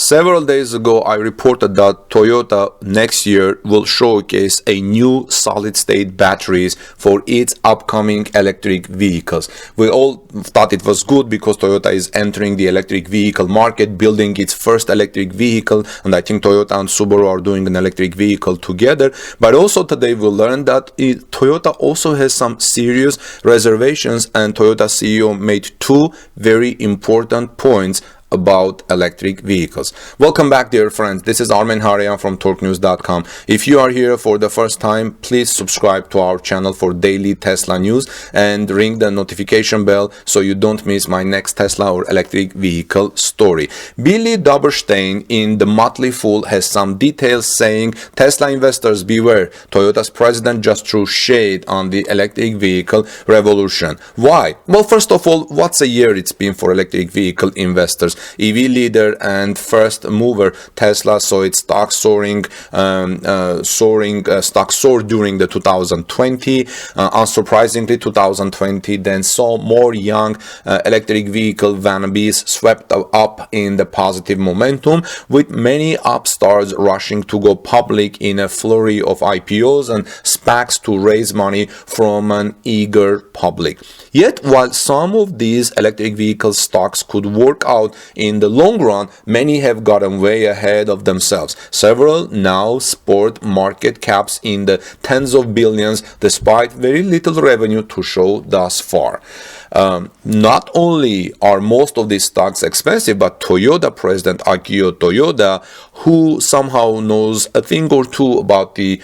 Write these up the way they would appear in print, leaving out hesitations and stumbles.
Several days ago, I reported that Toyota next year will showcase a new solid-state batteries for its upcoming electric vehicles. We all thought it was good because Toyota is entering the electric vehicle market, building its first electric vehicle, and I think Toyota and Subaru are doing an electric vehicle together. But also today we learned that Toyota also has some serious reservations, and Toyota CEO made two very important points about electric vehicles. Welcome back, dear friends. This is Armen Harian from TorqueNews.com. If you are here for the first time, please subscribe to our channel for daily Tesla news and ring the notification bell so you don't miss my next Tesla or electric vehicle story. Billy Doberstein in the Motley Fool has some details saying, Tesla investors beware, Toyota's president just threw shade on the electric vehicle revolution. Why? Well, first of all, what's a year it's been for electric vehicle investors? EV leader and first mover Tesla saw its stock soaring, stock soared during the 2020. Unsurprisingly, 2020 then saw more young electric vehicle wannabes swept up in the positive momentum, with many upstarts rushing to go public in a flurry of IPOs and SPACs to raise money from an eager public. Yet, while some of these electric vehicle stocks could work out in the long run, many have gotten way ahead of themselves. Several now sport market caps in the tens of billions despite very little revenue to show thus far. Not only are most of these stocks expensive, but Toyota President Akio Toyoda, who somehow knows a thing or two about the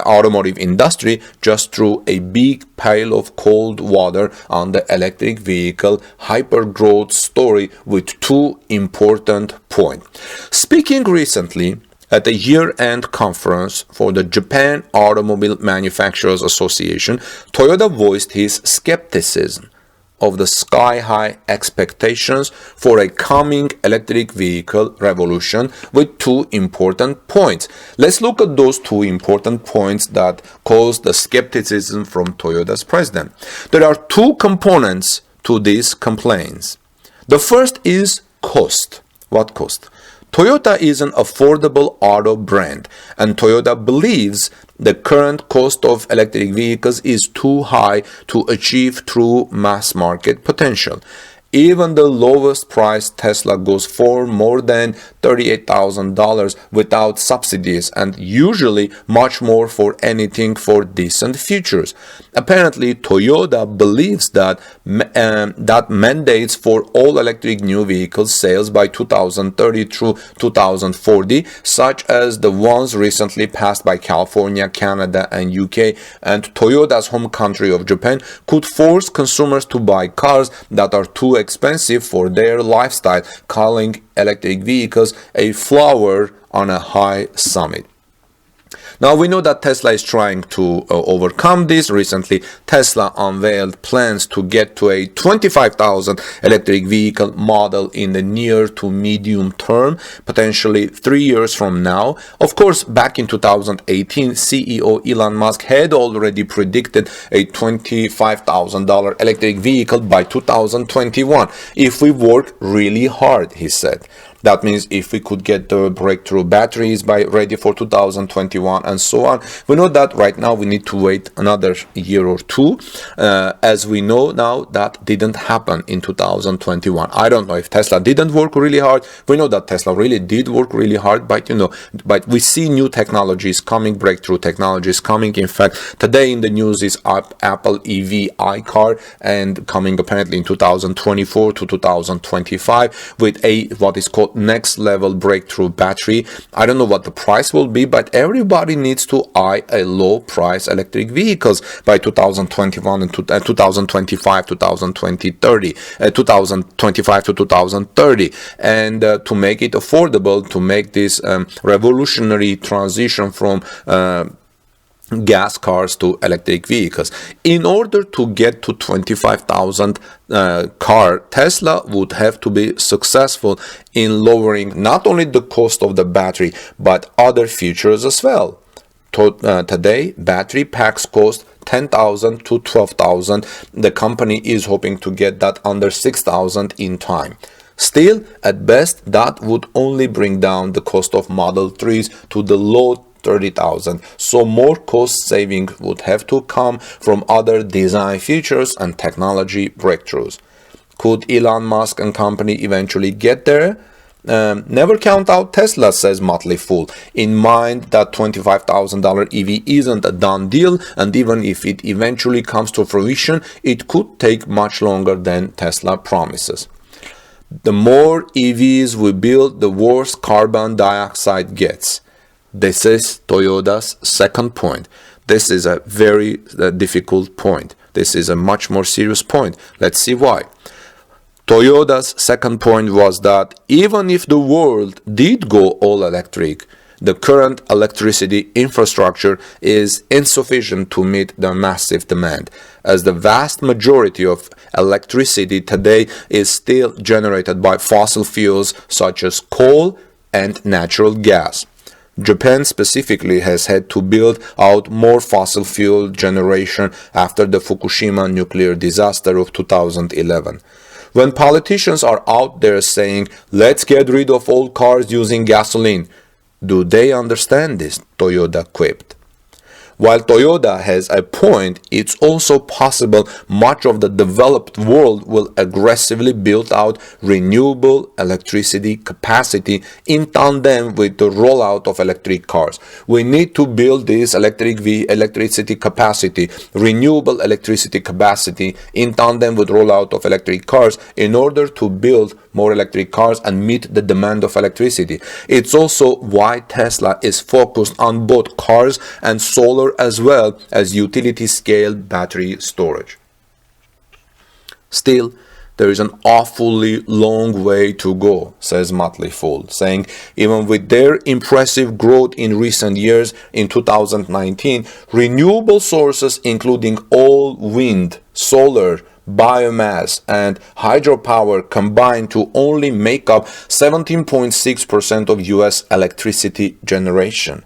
automotive industry, just threw a big pail of cold water on the electric vehicle hyper-growth story with two important points. Speaking recently at a year-end conference for the Japan Automobile Manufacturers Association, Toyota voiced his skepticism of the sky-high expectations for a coming electric vehicle revolution with two important points. Let's look at those two important points that caused the skepticism from Toyota's president. There are two components to these complaints. The first is cost. What cost? Toyota is an affordable auto brand, and Toyota believes the current cost of electric vehicles is too high to achieve true mass market potential. Even the lowest price Tesla goes for more than $38,000 without subsidies, and usually much more for anything for decent features. Apparently, Toyota believes that mandates for all electric new vehicle sales by 2030 through 2040, such as the ones recently passed by California, Canada, and UK, and Toyota's home country of Japan, could force consumers to buy cars that are too expensive for their lifestyle, calling electric vehicles a flower on a high summit. Now, we know that Tesla is trying to overcome this. Recently, Tesla unveiled plans to get to a 25,000 electric vehicle model in the near to medium term, potentially 3 years from now. Of course, back in 2018, CEO Elon Musk had already predicted a $25,000 electric vehicle by 2021. If we work really hard, he said. That means if we could get the breakthrough batteries ready for 2021 and so on. We know that right now we need to wait another year or two. As we know now, that didn't happen in 2021. I don't know if Tesla didn't work really hard. We know that Tesla really did work really hard, but we see new technologies coming, breakthrough technologies coming. In fact, today in the news is Apple EV iCar, and coming apparently in 2024 to 2025 with what is called next level breakthrough battery. I don't know what the price will be, but everybody needs to eye a low price electric vehicles by 2021 and 2025 to 2025 to 2030, and to make it affordable, to make this revolutionary transition from gas cars to electric vehicles. In order to get to 25,000 car, Tesla would have to be successful in lowering not only the cost of the battery but other features as well. Today, battery packs cost $10,000 to $12,000. The company is hoping to get that under $6,000 in time. Still, at best, that would only bring down the cost of Model 3s to the low 30,000, so more cost saving would have to come from other design features and technology breakthroughs. Could Elon Musk and company eventually get there? Never count out Tesla, says Motley Fool. In mind that $25,000 EV isn't a done deal, and even if it eventually comes to fruition, it could take much longer than Tesla promises. The more EVs we build, the worse carbon dioxide gets. This is Toyoda's second point. This is a very difficult point. This is a much more serious point. Let's see why. Toyoda's second point was that even if the world did go all electric, the current electricity infrastructure is insufficient to meet the massive demand, as the vast majority of electricity today is still generated by fossil fuels such as coal and natural gas. Japan specifically has had to build out more fossil fuel generation after the Fukushima nuclear disaster of 2011. When politicians are out there saying, let's get rid of all cars using gasoline, do they understand this? Toyoda quipped. While Toyoda has a point, it's also possible much of the developed world will aggressively build out renewable electricity capacity in tandem with the rollout of electric cars. We need to build this electricity capacity, renewable electricity capacity in tandem with rollout of electric cars in order to build more electric cars and meet the demand of electricity. It's also why Tesla is focused on both cars and solar as well as utility-scale battery storage. Still, there is an awfully long way to go, says Motley Fool, saying even with their impressive growth in recent years, in 2019, renewable sources including all wind, solar, biomass and hydropower combined to only make up 17.6% of US electricity generation.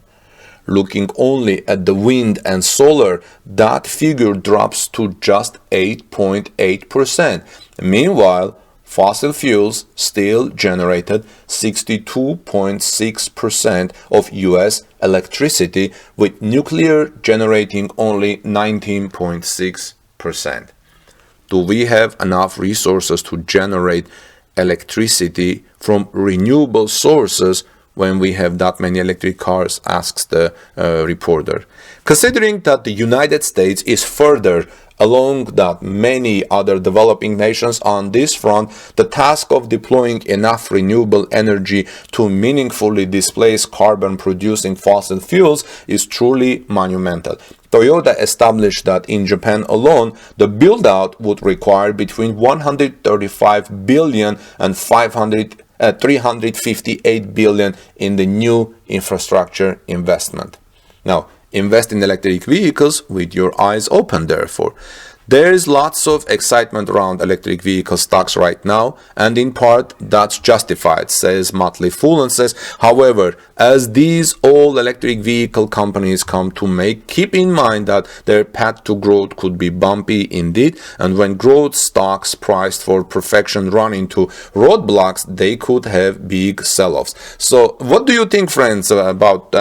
Looking only at the wind and solar, that figure drops to just 8.8%. Meanwhile, fossil fuels still generated 62.6% of US electricity, with nuclear generating only 19.6%. Do we have enough resources to generate electricity from renewable sources when we have that many electric cars, asks the reporter. Considering that the United States is further along than many other developing nations on this front, the task of deploying enough renewable energy to meaningfully displace carbon-producing fossil fuels is truly monumental. Toyota established that in Japan alone, the build-out would require between 135 billion and 358 billion in the new infrastructure investment. Now, invest in electric vehicles with your eyes open, therefore. There is lots of excitement around electric vehicle stocks right now, and in part that's justified, says Motley Fool, and says, however, as these all electric vehicle companies come to make, keep in mind that their path to growth could be bumpy indeed, and when growth stocks priced for perfection run into roadblocks, they could have big sell-offs. So what do you think, friends, about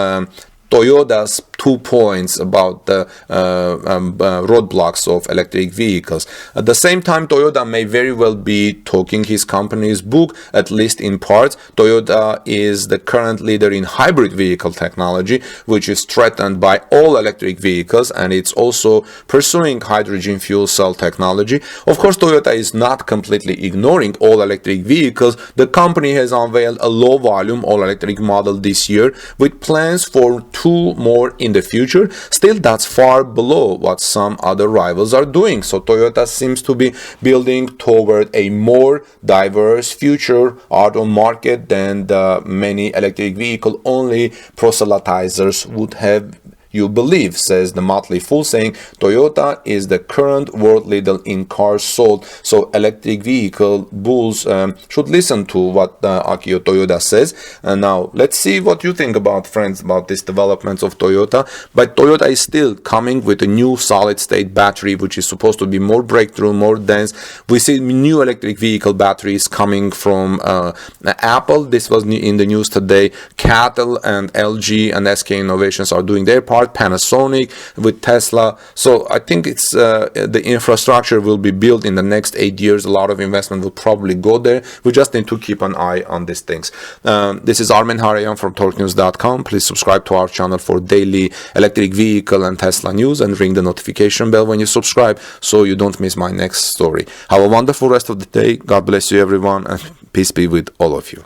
Toyota's 2 points about the roadblocks of electric vehicles? At the same time, Toyota may very well be talking his company's book, at least in part. Toyota is the current leader in hybrid vehicle technology, which is threatened by all electric vehicles, and it's also pursuing hydrogen fuel cell technology. Of course, Toyota is not completely ignoring all electric vehicles. The company has unveiled a low-volume all-electric model this year with plans for 2 more in the future. Still, that's far below what some other rivals are doing. So Toyota seems to be building toward a more diverse future auto market than the many electric vehicle only proselytizers would have you believe, says the Motley Fool, saying Toyota is the current world leader in cars sold. So electric vehicle bulls should listen to what Akio Toyoda says. And now let's see what you think about, friends, about these developments of Toyota. But Toyota is still coming with a new solid state battery, which is supposed to be more breakthrough, more dense. We see new electric vehicle batteries coming from Apple. This was in the news today. Cattle and LG and SK Innovations are doing their part. Panasonic with Tesla. So I think it's the infrastructure will be built in the next 8 years. A lot of investment will probably go there. We just need to keep an eye on these things. This is Armen Harayan from TalkNews.com. Please subscribe to our channel for daily electric vehicle and Tesla news, and ring the notification bell when you subscribe so you don't miss my next story. Have a wonderful rest of the day. God bless you, everyone, and peace be with all of you.